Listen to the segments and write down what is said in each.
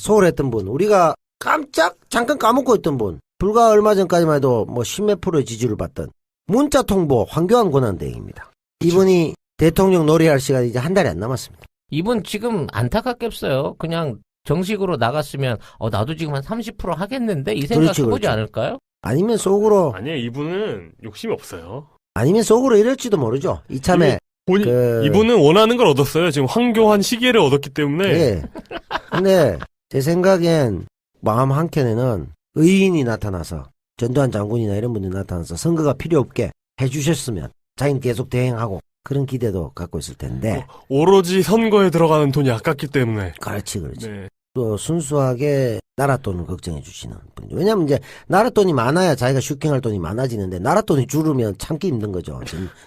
소홀했던 분, 우리가 잠깐 까먹고 있던 분, 불과 얼마 전까지만 해도 뭐 10몇 프로의 지지를 받던 문자 통보 황교안 권한대행입니다. 이분이 대통령 놀이할 시간이 이제 한 달이 안 남았습니다. 이분 지금 안타깝겠어요. 그냥 정식으로 나갔으면 나도 지금 한 30% 하겠는데 이 생각 그렇지, 해보지 그렇지. 않을까요? 아니면 속으로 아니에요. 이분은 욕심이 없어요. 이럴지도 모르죠. 이참에 이분은 원하는 걸 얻었어요. 지금 황교안 시계를 얻었기 때문에. 예. 근데 제 생각엔 마음 한켠에는 의인이 나타나서 전두환 장군이나 이런 분들이 나타나서 선거가 필요 없게 해주셨으면 자기는 계속 대행하고 그런 기대도 갖고 있을 텐데. 오로지 선거에 들어가는 돈이 아깝기 때문에. 그렇지. 네. 또 순수하게 나라 돈을 걱정해 주시는 분이죠. 왜냐면 이제 나라 돈이 많아야 자기가 슈킹할 돈이 많아지는데 나라 돈이 줄으면 참기 힘든 거죠.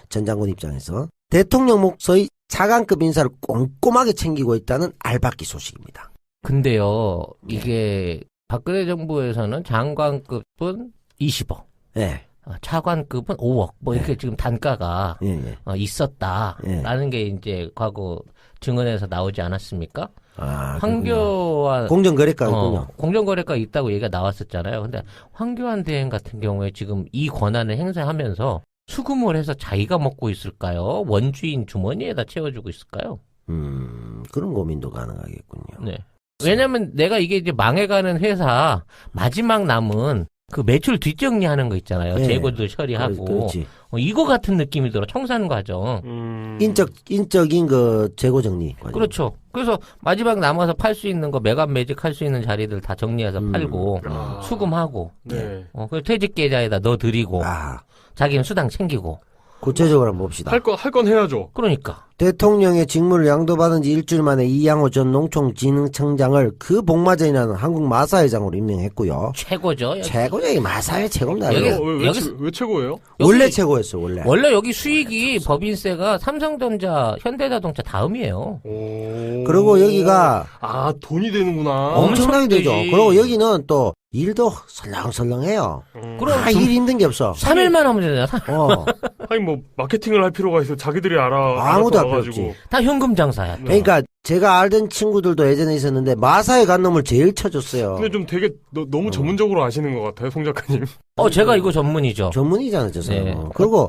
전 장군 입장에서. 대통령 목서의 차관급 인사를 꼼꼼하게 챙기고 있다는 알박기 소식입니다. 근데요, 이게 박근혜 정부에서는 장관급은 20억. 네. 차관급은 5억. 뭐 이렇게 지금 단가가 있었다라는 게 이제 과거 증언에서 나오지 않았습니까? 황교안 공정거래가 있군요. 공정거래가 있다고 얘기가 나왔었잖아요. 근데 황교안 대행 같은 경우에 지금 이 권한을 행사하면서 수금을 해서 자기가 먹고 있을까요? 원주인 주머니에다 채워주고 있을까요? 그런 고민도 가능하겠군요. 네. 왜냐면 내가 이게 이제 망해가는 회사 마지막 남은 그 매출 뒷정리하는 거 있잖아요. 네. 재고도 처리하고. 그렇지. 이거 같은 느낌이 들어. 청산 과정. 인적인 그 재고 정리 과정. 그렇죠. 그래서 마지막 남아서 팔 수 있는 거 매각 매직할 수 있는 자리들 다 정리해서 팔고 수금하고. 네. 그리고 퇴직 계좌에다 넣어드리고. 자기는 수당 챙기고. 구체적으로 한번 봅시다. 할 건 해야죠. 그러니까. 대통령의 직무를 양도받은 지 일주일 만에 이양호 전 농촌진흥청장을 그 복마전이라는 한국 마사회장으로 임명했고요. 최고죠. 최고죠. 이 마사회 최고입니다. 왜 최고예요? 원래 최고였어, 원래. 원래 여기 수익이 법인세가 삼성전자, 현대자동차 다음이에요. 그리고 여기가 돈이 되는구나. 엄청나게 되죠. 되지. 그리고 여기는 또 일도 설렁설렁해요. 그럼 일 힘든 게 없어. 3일만 하면 되잖아. 아니 뭐 마케팅을 할 필요가 있어. 자기들이 아무도 할 필요 와가지고. 없지. 다 현금 장사야. 그러니까 제가 알던 친구들도 예전에 있었는데 마사에 간 놈을 제일 쳐줬어요. 근데 좀 되게 너무 전문적으로 아시는 것 같아요, 송 작가님. 제가 이거 전문이죠. 전문이잖아요, 저 사람. 네. 그리고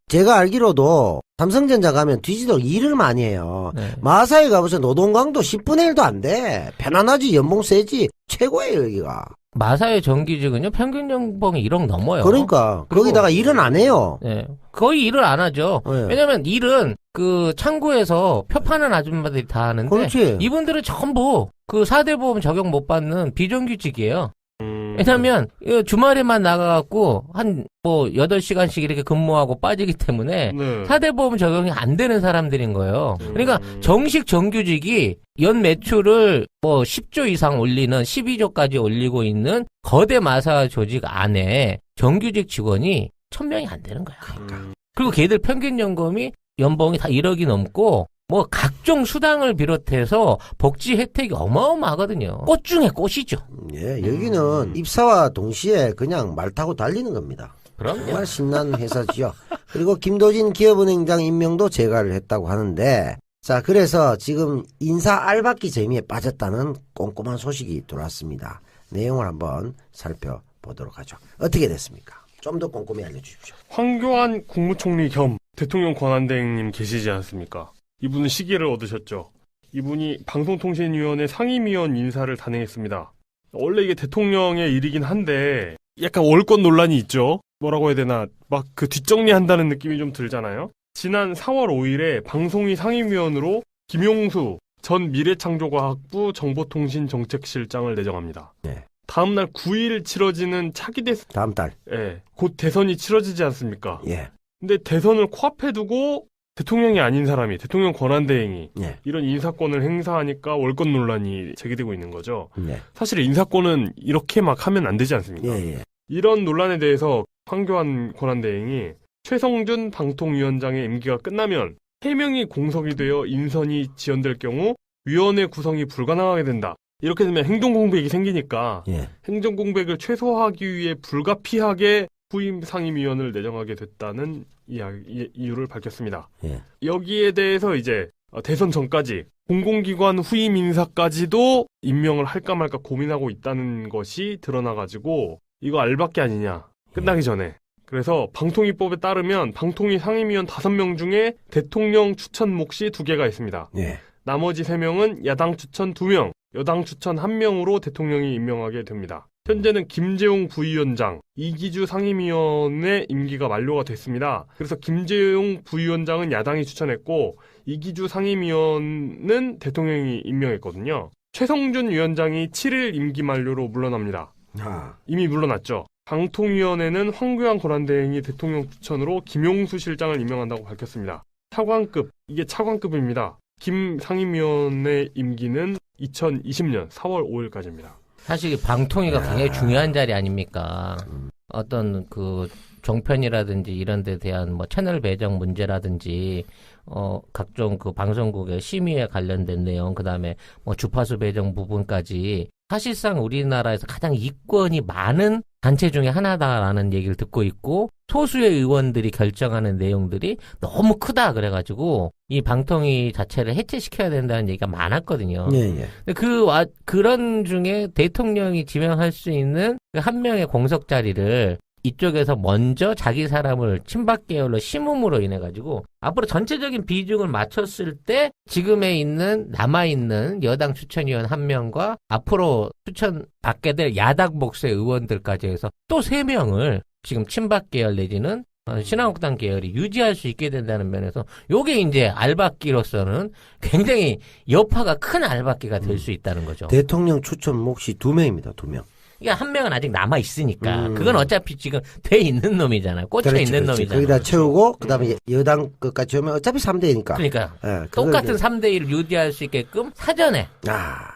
제가 알기로도 삼성전자 가면 뒤지도록 일을 많이 해요. 네. 마사에 가보세요. 노동 강도 10분의 1도 안 돼. 편안하지, 연봉 세지. 최고예요, 여기가. 마사의 정규직은요, 평균 연봉이 1억 넘어요. 그러니까. 거기다가 일은 안 해요. 네. 거의 일을 안 하죠. 네. 왜냐면 일은 그 창구에서 표 파는 아줌마들이 다 하는데. 그렇지. 이분들은 전부 그 4대 보험 적용 못 받는 비정규직이에요. 왜냐면 주말에만 나가갖고 한 8시간씩 이렇게 근무하고 빠지기 때문에 네. 4대 보험 적용이 안 되는 사람들인 거예요. 그러니까 정식 정규직이 연 매출을 10조 이상 올리는 12조까지 올리고 있는 거대 마사 조직 안에 정규직 직원이 1000명이 안 되는 거야. 그리고 걔들 평균 연봉이 다 1억이 넘고 각종 수당을 비롯해서 복지 혜택이 어마어마하거든요. 꽃 중에 꽃이죠. 예, 여기는 입사와 동시에 그냥 말 타고 달리는 겁니다. 그럼요. 정말 신나는 회사지요. 그리고 김도진 기업은행장 임명도 재가를 했다고 하는데, 자, 그래서 지금 인사 알박기 재미에 빠졌다는 꼼꼼한 소식이 들어왔습니다. 내용을 한번 살펴보도록 하죠. 어떻게 됐습니까? 좀 더 꼼꼼히 알려주십시오. 황교안 국무총리 겸 대통령 권한대행님 계시지 않습니까? 이분은 시기를 얻으셨죠. 이분이 방송통신위원회 상임위원 인사를 단행했습니다. 원래 이게 대통령의 일이긴 한데 약간 월권 논란이 있죠. 뭐라고 해야 되나 막 그 뒷정리한다는 느낌이 좀 들잖아요. 지난 4월 5일에 방송위 상임위원으로 김용수 전 미래창조과학부 정보통신정책실장을 내정합니다. 네. 다음날 9일 치러지는 차기 대선. 다음 달. 예. 곧 대선이 치러지지 않습니까? 예. 근데 대선을 코앞에 두고 대통령이 아닌 사람이, 대통령 권한대행이 예. 이런 인사권을 행사하니까 월권 논란이 제기되고 있는 거죠. 예. 사실 인사권은 이렇게 막 하면 안 되지 않습니까? 예. 예. 이런 논란에 대해서 황교안 권한대행이 최성준 방통위원장의 임기가 끝나면 해명이 공석이 되어 인선이 지연될 경우 위원회 구성이 불가능하게 된다. 이렇게 되면 행정공백이 생기니까 예. 행정공백을 최소화하기 위해 불가피하게 후임 상임위원을 내정하게 됐다는 이유를 밝혔습니다. 예. 여기에 대해서 이제 대선 전까지 공공기관 후임 인사까지도 임명을 할까 말까 고민하고 있다는 것이 드러나가지고 이거 알박기 아니냐. 끝나기 전에. 그래서 방통위법에 따르면 방통위 상임위원 5명 중에 대통령 추천 몫이 2개가 있습니다. 예. 나머지 3명은 야당 추천 2명, 여당 추천 1명으로 대통령이 임명하게 됩니다. 현재는 김재용 부위원장, 이기주 상임위원의 임기가 만료가 됐습니다. 그래서 김재용 부위원장은 야당이 추천했고 이기주 상임위원은 대통령이 임명했거든요. 최성준 위원장이 7일 임기 만료로 물러납니다. 이미 물러났죠. 방통위원회는 황교안 권한대행이 대통령 추천으로 김용수 실장을 임명한다고 밝혔습니다. 차관급, 이게 차관급입니다. 김 상임위원의 임기는 2020년 4월 5일까지입니다. 사실 방통위가 굉장히 중요한 자리 아닙니까? 어떤 그 종편이라든지 이런 데 대한 뭐 채널 배정 문제라든지 각종 그 방송국의 심의에 관련된 내용, 그다음에 뭐 주파수 배정 부분까지 사실상 우리나라에서 가장 이권이 많은 단체 중에 하나다라는 얘기를 듣고 있고, 소수의 의원들이 결정하는 내용들이 너무 크다 그래가지고 이 방통위 자체를 해체시켜야 된다는 얘기가 많았거든요. 예. 근데 그런 중에 대통령이 지명할 수 있는 그 한 명의 공석 자리를 이쪽에서 먼저 자기 사람을 친박 계열로 심음으로 인해 가지고 앞으로 전체적인 비중을 맞췄을 때 지금에 있는 남아있는 여당 추천위원 1명과 앞으로 추천받게 될 야당 목수의 의원들까지 해서 또 3명을 지금 친박 계열 내지는 신한국당 계열이 유지할 수 있게 된다는 면에서 요게 이제 알박기로서는 굉장히 여파가 큰 알박기가 될 수 있다는 거죠. 대통령 추천 몫이 2명입니다. 2명. 그러니까 1명은 아직 남아 있으니까 그건 어차피 지금 돼 있는 놈이잖아요. 꽂혀 있는 놈이잖아요. 거기다 채우고 그다음에 여당 것까지 오면 어차피 3대니까. 그러니까 똑같은 3대1을 유지할 수 있게끔 사전에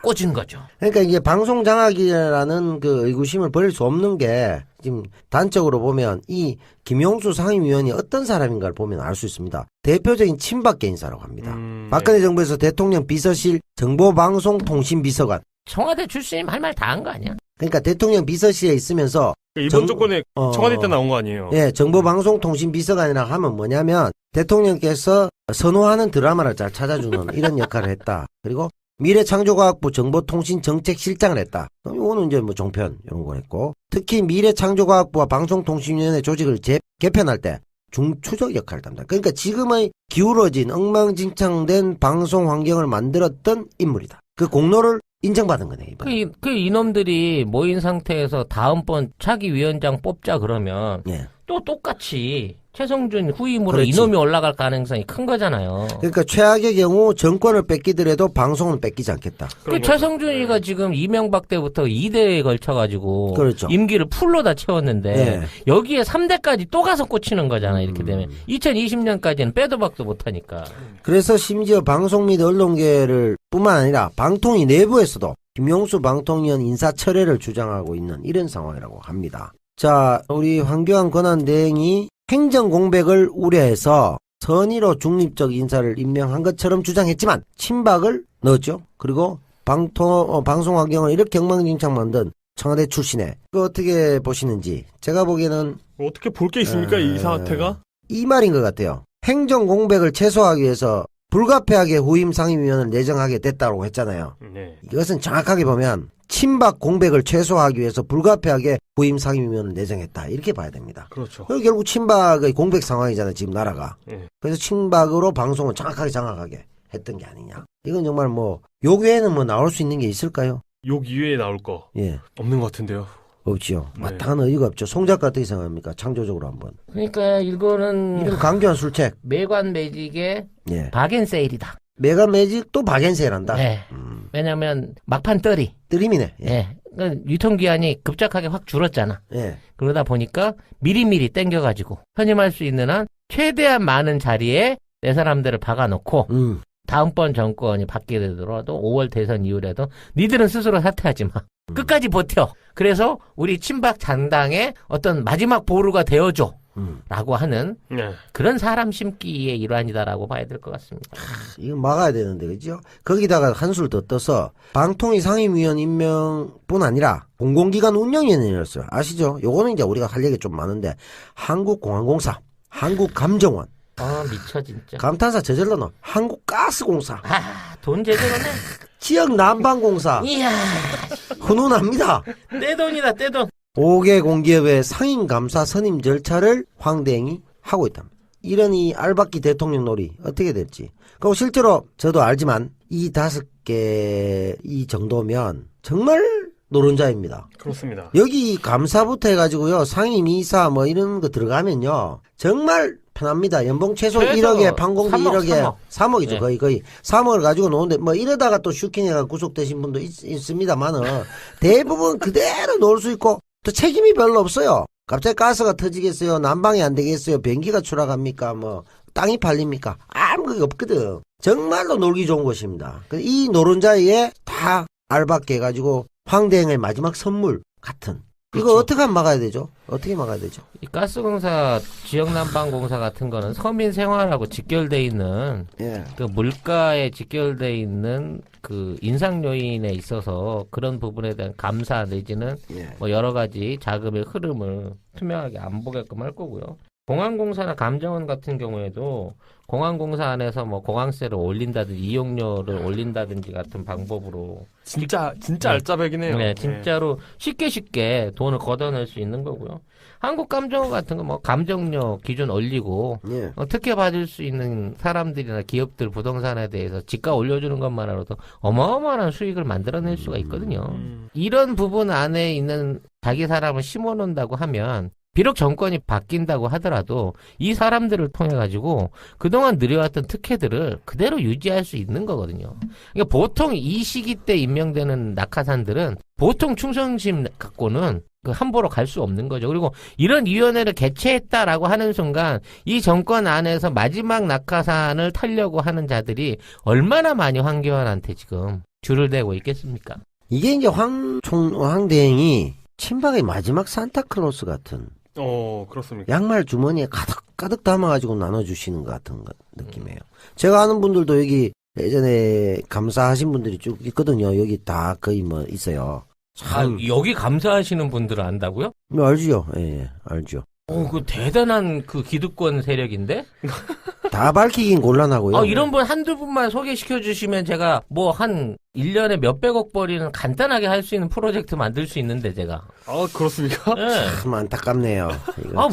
꽂은 거죠. 그러니까 이게 방송 장악이라는 그 의구심을 버릴 수 없는 게 지금 단적으로 보면 이 김용수 상임위원이 어떤 사람인가를 보면 알 수 있습니다. 대표적인 친박계 인사라고 합니다. 박근혜 정부에서 대통령 비서실 정보방송통신비서관. 청와대 출신이 할 말 다 한 거 아니야? 그러니까 대통령 비서실에 있으면서 이번 조건에 청와대 때 나온 거 아니에요? 예, 정보방송통신비서관이라 하면 뭐냐면 대통령께서 선호하는 드라마를 잘 찾아주는 이런 역할을 했다. 그리고 미래창조과학부 정보통신정책실장을 했다. 이거는 이제 뭐 종편 이런 거 했고, 특히 미래창조과학부와 방송통신위원회 조직을 개편할 때 중추적 역할을 담당다. 그러니까 지금의 기울어진 엉망진창된 방송 환경을 만들었던 인물이다. 그 공로를 인정받은 거네, 이번에. 이놈들이 모인 상태에서 다음번 차기 위원장 뽑자 그러면 예. 또 똑같이 최성준 후임으로 그렇지. 이놈이 올라갈 가능성이 큰 거잖아요. 그러니까 최악의 경우 정권을 뺏기더라도 방송은 뺏기지 않겠다. 그 최성준이가 지금 이명박 때부터 2대에 걸쳐가지고 그렇죠. 임기를 풀로 다 채웠는데 네. 여기에 3대까지 또 가서 꽂히는 거잖아. 이렇게 되면 2020년까지는 빼도 박도 못하니까. 그래서 심지어 방송 및 언론계를 뿐만 아니라 방통위 내부에서도 김용수 방통위원 인사 철회를 주장하고 있는 이런 상황이라고 합니다. 자, 우리 황교안 권한대행이 행정 공백을 우려해서 선의로 중립적 인사를 임명한 것처럼 주장했지만 친박을 넣었죠. 그리고 방송 환경을 이렇게 엉망진창 만든 청와대 출신에 그 어떻게 보시는지. 제가 보기에는 어떻게 볼 게 있습니까? 이 사태가? 이 말인 것 같아요. 행정 공백을 최소화하기 위해서 불가피하게 후임 상임위원을 내정하게 됐다고 했잖아요. 네. 이것은 정확하게 보면 친박 공백을 최소화하기 위해서 불가피하게 후임 상임위원을 내정했다, 이렇게 봐야 됩니다. 그렇죠. 결국 친박의 공백 상황이잖아요, 지금 나라가. 네. 그래서 친박으로 방송을 정확하게 장악하게 했던 게 아니냐. 이건 정말 뭐 요 외에는 뭐 나올 수 있는 게 있을까요? 욕 이외에 나올 거 예, 없는 것 같은데요. 없지요. 네. 마땅한 의의가 없죠. 송 작가 어떻게 생각합니까? 창조적으로 한번. 그러니까 이거는 이런 강조한 술책. 매관 매직의 예. 박앤세일이다. 메가 매직 또 박앤세일한다. 네. 왜냐면 막판 떨이. 뜨림이네. 예. 예. 그러니까 유통기한이 급작하게 확 줄었잖아. 예. 그러다 보니까 미리미리 땡겨가지고 편입할 수 있는 한 최대한 많은 자리에 내 사람들을 박아놓고 다음번 정권이 바뀌게 되더라도 5월 대선 이후라도 니들은 스스로 사퇴하지 마. 끝까지 버텨. 그래서 우리 친박 잔당의 어떤 마지막 보루가 되어줘. 라고 하는 네. 그런 사람 심기의 일환이다라고 봐야 될 것 같습니다. 이거 막아야 되는데, 그죠? 거기다가 한술 더 떠서 방통위 상임위원 임명뿐 아니라 공공기관 운영위원회였어요. 아시죠? 요거는 이제 우리가 할 얘기 좀 많은데, 한국공항공사, 한국감정원, 미쳐 진짜. 감탄사 저절로 넣어. 한국가스공사, 돈 제대로 내. 지역난방공사, 이야, 훈훈합니다. 떼돈이다 떼돈. 5개 공기업의 상임 감사 선임 절차를 황대행이 하고 있다. 이런 이 알박기 대통령 놀이 어떻게 될지. 그리고 실제로 저도 알지만 이 5개 이 정도면 정말 노른자입니다. 그렇습니다. 여기 감사부터 해가지고요, 상임 이사 뭐 이런 거 들어가면요 정말 편합니다. 연봉 최소 최소 1억에 판공비 3억, 1억에 3억이죠. 네. 거의 3억을 가지고 노는데 뭐 이러다가 또 슈킹해가 구속되신 분도 있습니다만은 대부분 그대로 놀 수 있고 또 책임이 별로 없어요. 갑자기 가스가 터지겠어요? 난방이 안 되겠어요? 변기가 추락합니까? 뭐 땅이 팔립니까? 아무 거 없거든. 정말로 놀기 좋은 곳입니다. 이 노른자에 다 알박게 해가지고 황대행의 마지막 선물 같은. 이거 그렇죠. 어떻게 하면 막아야 되죠? 어떻게 막아야 되죠? 이 가스공사, 지역난방공사 같은 거는 서민 생활하고 직결돼 있는 예. 그 물가에 직결돼 있는 그 인상 요인에 있어서 그런 부분에 대한 감사 내지는 예. 뭐 여러 가지 자금의 흐름을 투명하게 안 보게끔 할 거고요. 공항공사나 감정원 같은 경우에도 공항공사 안에서 뭐 공항세를 올린다든지 이용료를 올린다든지 같은 방법으로 진짜 네. 알짜배기네요. 네, 진짜로 쉽게 돈을 걷어낼 수 있는 거고요. 한국감정원 같은 거 뭐 감정료 기준 올리고 예. 특혜 받을 수 있는 사람들이나 기업들 부동산에 대해서 지가 올려주는 것만으로도 어마어마한 수익을 만들어낼 수가 있거든요. 이런 부분 안에 있는 자기 사람을 심어놓는다고 하면 비록 정권이 바뀐다고 하더라도 이 사람들을 통해 가지고 그동안 누려왔던 특혜들을 그대로 유지할 수 있는 거거든요. 그러니까 보통 이 시기 때 임명되는 낙하산들은 보통 충성심 갖고는 그 함부로 갈 수 없는 거죠. 그리고 이런 위원회를 개최했다라고 하는 순간 이 정권 안에서 마지막 낙하산을 타려고 하는 자들이 얼마나 많이 황교안한테 지금 줄을 대고 있겠습니까? 이게 이제 황대행이 친박의 마지막 산타클로스 같은 그렇습니까? 양말 주머니에 가득 담아가지고 나눠주시는 것 같은 느낌이에요. 제가 아는 분들도 여기 예전에 감사하신 분들이 쭉 있거든요. 여기 다 거의 뭐 있어요. 참. 여기 감사하시는 분들을 안다고요? 뭐 알죠. 예, 알죠. 그 대단한 그 기득권 세력인데? 다 밝히긴 곤란하고요. 이런 분 한두 분만 소개시켜 주시면 제가 뭐 한 1년에 몇백억 벌이는 간단하게 할 수 있는 프로젝트 만들 수 있는데 제가. 그렇습니까? 네. 참 안타깝네요.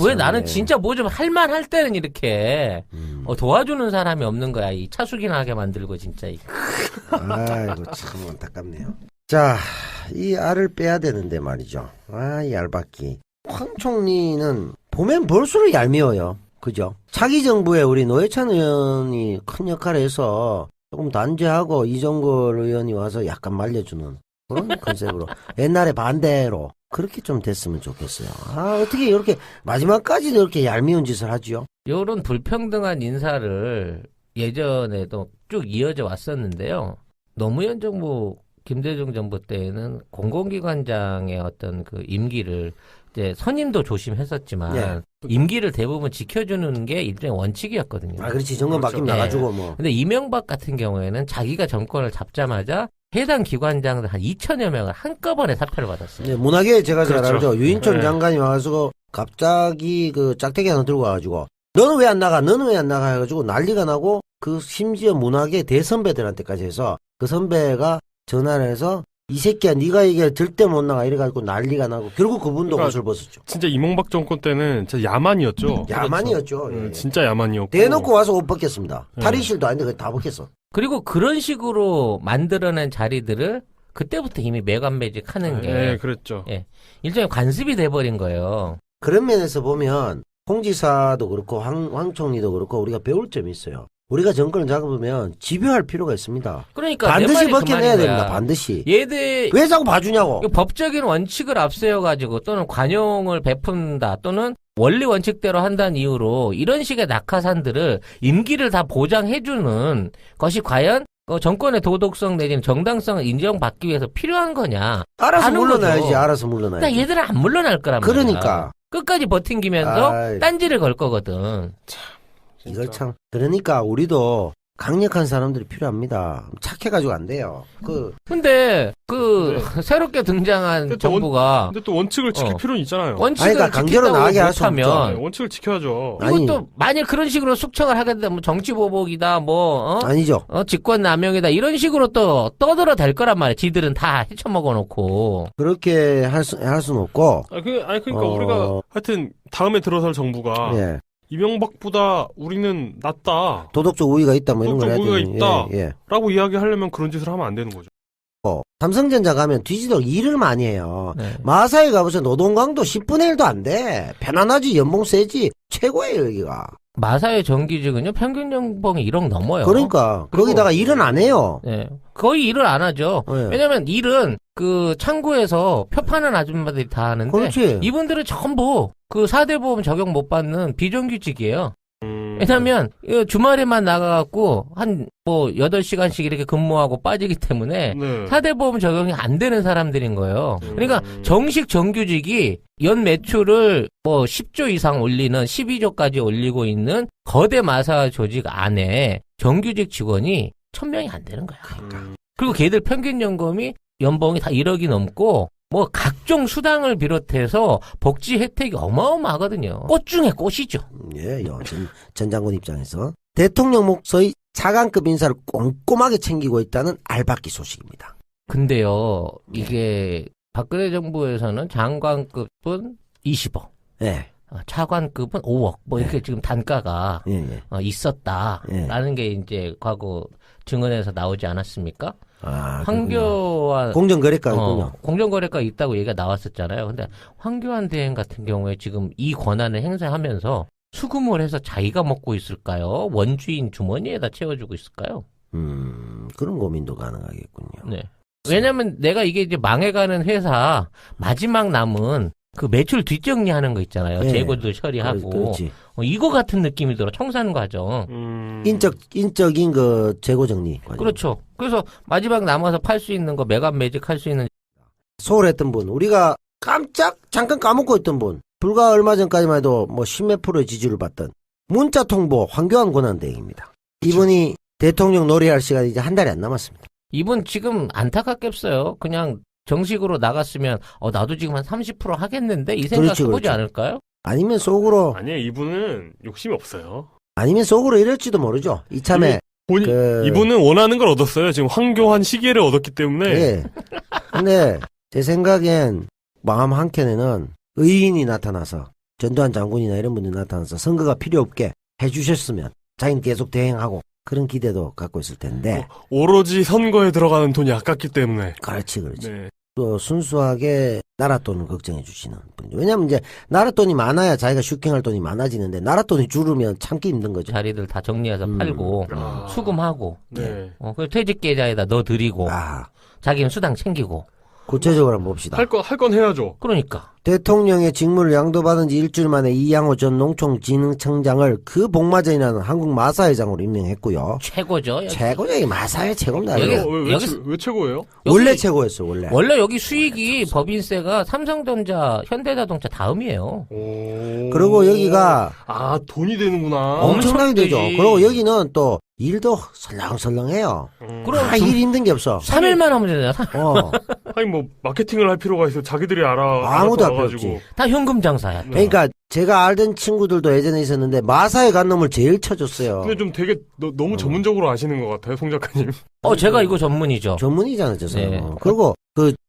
왜 참, 나는 예. 진짜 뭐 좀 할만할 때는 이렇게 도와주는 사람이 없는 거야. 이 차수기나게 만들고 진짜. 아이고 참 안타깝네요. 자, 이 알을 빼야 되는데 말이죠. 이 알박기. 황 총리는 보면 볼수록 얄미워요. 그죠? 차기 정부에 우리 노회찬 의원이 큰 역할을 해서 조금 단죄하고 이정걸 의원이 와서 약간 말려주는 그런 컨셉으로 옛날에 반대로 그렇게 좀 됐으면 좋겠어요. 어떻게 이렇게 마지막까지도 이렇게 얄미운 짓을 하죠? 요런 불평등한 인사를 예전에도 쭉 이어져 왔었는데요. 노무현 정부, 김대중 정부 때에는 공공기관장의 어떤 그 임기를 이제 선임도 조심했었지만 예. 임기를 대부분 지켜주는 게 일종의 원칙이었거든요. 그렇지. 정권 그렇죠. 바뀌면 나가지고 뭐. 근데 이명박 같은 경우에는 자기가 정권을 잡자마자 해당 기관장들 한 2천여 명을 한꺼번에 사표를 받았어요. 네, 문화계 제가 잘 그렇죠. 알죠. 유인촌 네. 장관이 와서 갑자기 그 짝대기 하나 들고 와가지고 너는 왜 안 나가? 너는 왜 안 나가? 해가지고 난리가 나고 그 심지어 문화계 대선배들한테까지 해서 그 선배가 전화를 해서 이 새끼야 네가 이게 절대 못 나가 이래가지고 난리가 나고 결국 그분도 그러니까 옷을 벗었죠. 진짜 이명박 정권 때는 진짜 야만이었죠. 야만이었죠. 예. 진짜 야만이었고. 대놓고 와서 옷 벗겠습니다. 네. 탈의실도 아닌데 그거 다 벗겼어. 그리고 그런 식으로 만들어낸 자리들을 그때부터 이미 매관매직하는 게 네, 그랬죠. 일종의 관습이 돼버린 거예요. 그런 면에서 보면 홍 지사도 그렇고 황 총리도 그렇고 우리가 배울 점이 있어요. 우리가 정권을 잡으면 집요할 필요가 있습니다. 그러니까 반드시 내 말이 그 벗겨내야 말인 됩니다. 거야. 반드시. 얘들 왜 자꾸 봐주냐고. 법적인 원칙을 앞세워가지고 또는 관용을 베푼다 또는 원리 원칙대로 한다는 이유로 이런 식의 낙하산들을 임기를 다 보장해주는 것이 과연 정권의 도덕성 내지는 정당성을 인정받기 위해서 필요한 거냐. 알아서 하는 물러나야지. 거죠. 알아서 물러나야지. 그러니까 얘들은 안 물러날 거란 말이야. 그러니까. 끝까지 버팅기면서 아이. 딴지를 걸 거거든. 이걸 참. 그러니까 우리도 강력한 사람들이 필요합니다. 착해가지고 안 돼요. 근데 네. 새롭게 등장한 근데 또 정부가 근데 또 원칙을 지킬 필요는 있잖아요. 원칙을 아니, 그러니까 강제로 지킨다고 나가게 할수 못하면 네, 원칙을 지켜야죠. 아니. 이것도 만일 그런 식으로 숙청을 하게 되면 정치보복이다, 아니죠. 직권남용이다 이런 식으로 또 떠들어 댈 거란 말이야. 지들은 다 헤쳐먹어 놓고. 그렇게 할 수는 없고. 그러니까 우리가 하여튼 다음에 들어설 정부가 예. 이명박보다 우리는 낫다. 도덕적 우위가 있다, 뭐 이런 걸 해야 도덕적 우위가 되는. 있다. 예. 라고 이야기하려면 그런 짓을 하면 안 되는 거죠. 삼성전자 가면 뒤지도록 일을 많이 해요. 네. 마사에 가보세요. 노동강도 10분의 1도 안 돼. 편안하지, 연봉 세지. 최고예요, 여기가. 마사의 정규직은요 평균 연봉이 1억 넘어요. 그러니까. 거기다가 일은 안 해요. 네. 거의 일을 안 하죠. 네. 왜냐면 일은 그 창구에서 표파는 아줌마들이 다 하는데 그렇지. 이분들은 전부 그 4대 보험 적용 못 받는 비정규직이에요. 왜냐면 주말에만 나가갖고 한 8시간씩 이렇게 근무하고 빠지기 때문에 네. 4대 보험 적용이 안 되는 사람들인 거예요. 그러니까 정식 정규직이 연 매출을 10조 이상 올리는 12조까지 올리고 있는 거대 마사 조직 안에 정규직 직원이 1000명이 안 되는 거야. 그리고 걔들 평균 연봉이 다 1억이 넘고 각종 수당을 비롯해서 복지 혜택이 어마어마하거든요. 꽃 중에 꽃이죠. 예, 전 장군 입장에서. 대통령 목소의 차관급 인사를 꼼꼼하게 챙기고 있다는 알박기 소식입니다. 근데요, 이게 박근혜 정부에서는 장관급은 20억, 예. 차관급은 5억, 이렇게 지금 단가가 예, 예. 있었다라는 게 이제 과거 증언에서 나오지 않았습니까? 황교안 공정거래가 있군요. 공정거래가 있다고 얘기가 나왔었잖아요. 근데 황교안 대행 같은 경우에 지금 이 권한을 행사하면서 수금을 해서 자기가 먹고 있을까요? 원주인 주머니에다 채워주고 있을까요? 그런 고민도 가능하겠군요. 네. 왜냐면 내가 이게 이제 망해가는 회사 마지막 남은 그 매출 뒷정리하는 거 있잖아요. 네. 재고도 처리하고. 그렇지. 이거 같은 느낌이 들어. 청산 과정. 인적인 그 재고 정리 과정. 그렇죠. 그래서 마지막 남아서 팔 수 있는 거 매각 매직할 수 있는 소홀했던 분, 우리가 잠깐 까먹고 있던 분, 불과 얼마 전까지만 해도 10몇 프로의 지지를 받던 문자 통보 황교안 권한대행입니다. 이분이 대통령 놀이할 시간이 이제 한 달이 안 남았습니다. 이분 지금 안타깝겠어요. 그냥 정식으로 나갔으면 나도 지금 한 30% 하겠는데 이 생각 그렇지, 해보지 그렇지. 않을까요? 아니면 속으로 아니에요. 이분은 욕심이 없어요. 이럴지도 모르죠. 이참에 이분은 원하는 걸 얻었어요. 지금 황교안 시계를 얻었기 때문에. 예. 근데 제 생각엔 마음 한켠에는 의인이 나타나서 전두환 장군이나 이런 분이 나타나서 선거가 필요 없게 해주셨으면 자기는 계속 대행하고 그런 기대도 갖고 있을 텐데. 오로지 선거에 들어가는 돈이 아깝기 때문에. 그렇지. 네. 또 순수하게 나라 돈을 걱정해 주시는 분이죠. 왜냐면 이제 나라 돈이 많아야 자기가 슈킹할 돈이 많아지는데 나라 돈이 줄으면 참기 힘든 거죠. 자리들 다 정리해서 팔고 수금하고 네. 그 퇴직 계좌에다 넣어드리고 자기는 수당 챙기고 구체적으로 한번 봅시다. 할 건 해야죠. 그러니까 대통령의 직무를 양도받은 지 일주일 만에 이양호 전 농촌진흥청장을 그 복마전이라는 한국 마사회장으로 임명했고요. 최고죠. 최고죠. 마사회 최고입니다. 왜 최고예요? 원래 최고였어. 원래 여기 수익이 법인세가 삼성전자, 현대자동차 다음이에요. 그리고 여기가 돈이 되는구나. 엄청나게 되죠. 되지. 그리고 여기는 또 일도 설렁설렁해요. 그럼 일 힘든 게 없어. 3일만 하면 되잖아. 아니 마케팅을 할 필요가 있어. 자기들이 아무도 할 필요 와가지고. 없지. 다 현금 장사야. 그러니까 제가 알던 친구들도 예전에 있었는데 마사에 간 놈을 제일 쳐줬어요. 근데 좀 되게 너무 전문적으로 아시는 것 같아요, 송 작가님. 제가 이거 전문이죠. 전문이잖아요, 저 사람. 네. 그리고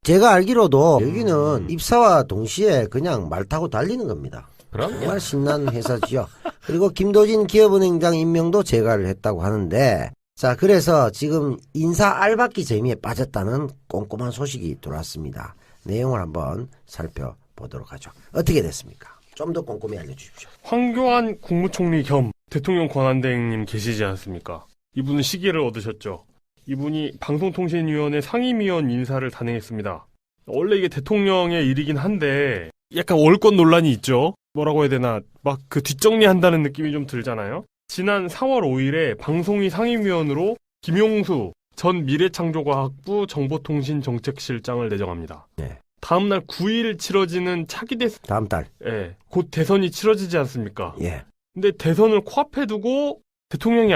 제가 알기로도 여기는 입사와 동시에 그냥 말 타고 달리는 겁니다. 정말 신나는 회사지요. 그리고 김도진 기업은행장 임명도 재가를 했다고 하는데, 자, 그래서 지금 인사 알박기 재미에 빠졌다는 꼼꼼한 소식이 들어왔습니다. 내용을 한번 살펴보도록 하죠. 어떻게 됐습니까? 좀 더 꼼꼼히 알려주십시오. 황교안 국무총리 겸 대통령 권한대행님 계시지 않습니까? 이분은 시기를 얻으셨죠. 이분이 방송통신위원회 상임위원 인사를 단행했습니다. 원래 이게 대통령의 일이긴 한데 약간 월권 논란이 있죠. 뭐라고 해야 되나 막 그 뒷정리한다는 느낌이 좀 들잖아요. 지난 4월 5일에 방송위 상임위원으로 김용수 전 미래창조과학부 정보통신정책실장을 내정합니다. 네. 다음날 9일 치러지는 차기 대선, 다음 달. 곧 대선이 치러지지 않습니까? 예. 근데 대선을 코앞에 두고 대통령이